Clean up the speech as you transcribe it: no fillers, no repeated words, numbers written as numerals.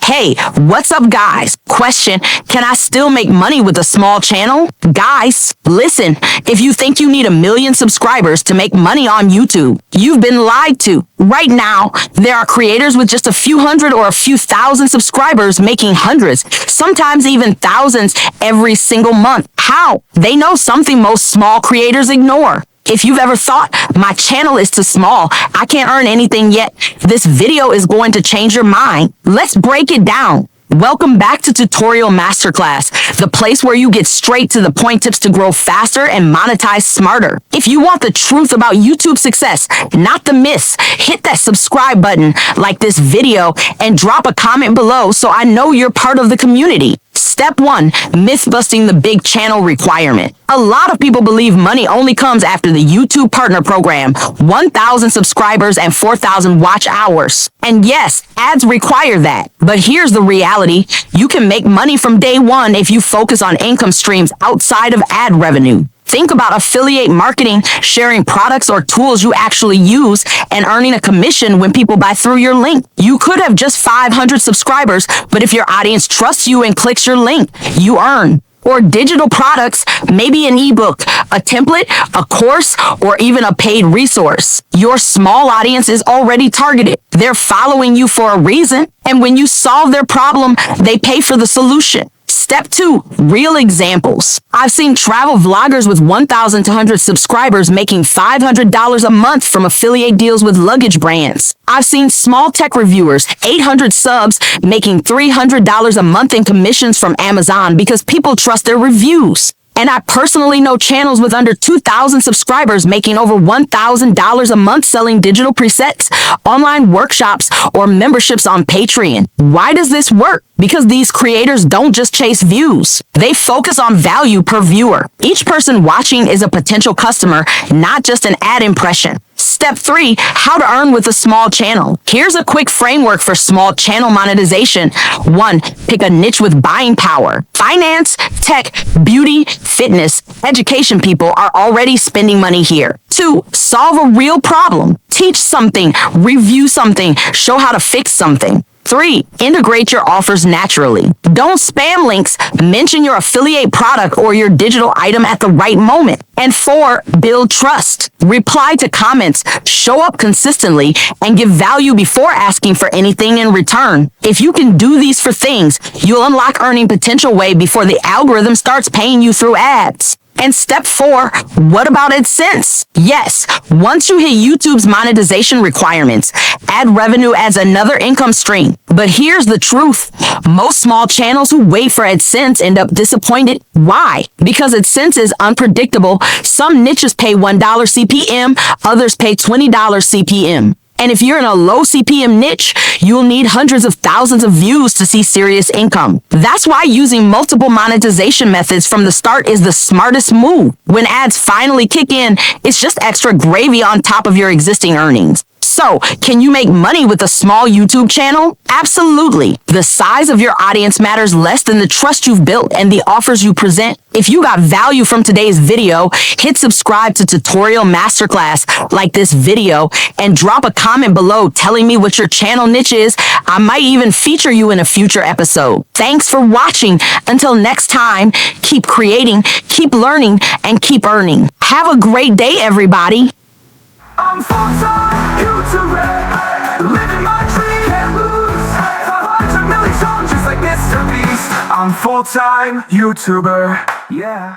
Hey, what's up guys? Question, can I still make money with a small channel? Guys, listen, if you think you need 1 million subscribers to make money on YouTube, you've been lied to. Right now, there are creators with just a few hundred or a few thousand subscribers making hundreds, sometimes even thousands every single month. How? They know something most small creators ignore. If you've ever thought, my channel is too small, I can't earn anything yet, this video is going to change your mind. Let's break it down. Welcome back to Tutorial Masterclass, the place where you get straight to the point tips to grow faster and monetize smarter. If you want the truth about YouTube success, not the myths, hit that subscribe button, like this video, and drop a comment below so I know you're part of the community. Step 1. Myth-busting the big channel requirement. A lot of people believe money only comes after the YouTube Partner Program, 1,000 subscribers and 4,000 watch hours. And yes, ads require that. But here's the reality. You can make money from day one if you focus on income streams outside of ad revenue. Think about affiliate marketing, sharing products or tools you actually use, and earning a commission when people buy through your link. You could have just 500 subscribers, but if your audience trusts you and clicks your link, you earn. Or digital products, maybe an ebook, a template, a course, or even a paid resource. Your small audience is already targeted. They're following you for a reason, and when you solve their problem, they pay for the solution. Step 2. Real examples. I've seen travel vloggers with 1,200 subscribers making $500 a month from affiliate deals with luggage brands. I've seen small tech reviewers, 800 subs, making $300 a month in commissions from Amazon because people trust their reviews. And I personally know channels with under 2,000 subscribers making over $1,000 a month selling digital presets, online workshops, or memberships on Patreon. Why does this work? Because these creators don't just chase views. They focus on value per viewer. Each person watching is a potential customer, not just an ad impression. Step 3. How to earn with a small channel. Here's a quick framework for small channel monetization. 1. Pick a niche with buying power. Finance, tech, beauty, fitness, education people are already spending money here. 2. Solve a real problem. Teach something, review something, show how to fix something. 3. Integrate your offers naturally. Don't spam links. Mention your affiliate product or your digital item at the right moment. And 4. Build trust. Reply to comments, show up consistently, and give value before asking for anything in return. If you can do these 4 things, you'll unlock earning potential way before the algorithm starts paying you through ads. And step 4, what about AdSense? Yes, once you hit YouTube's monetization requirements, ad revenue adds another income stream. But here's the truth. Most small channels who wait for AdSense end up disappointed. Why? Because AdSense is unpredictable. Some niches pay $1 CPM, others pay $20 CPM. And if you're in a low CPM niche, you'll need hundreds of thousands of views to see serious income. That's why using multiple monetization methods from the start is the smartest move. When ads finally kick in, it's just extra gravy on top of your existing earnings. So, can you make money with a small YouTube channel? Absolutely. The size of your audience matters less than the trust you've built and the offers you present. If you got value from today's video, hit subscribe to Tutorial Masterclass, like this video, and drop a comment below telling me what your channel niche is. I might even feature you in a future episode. Thanks for watching. Until next time, keep creating, keep learning, and keep earning. Have a great day, everybody. I'm full-time YouTuber, living my dream, can't lose. 500 million songs just like Mr. Beast. I'm full-time YouTuber, yeah.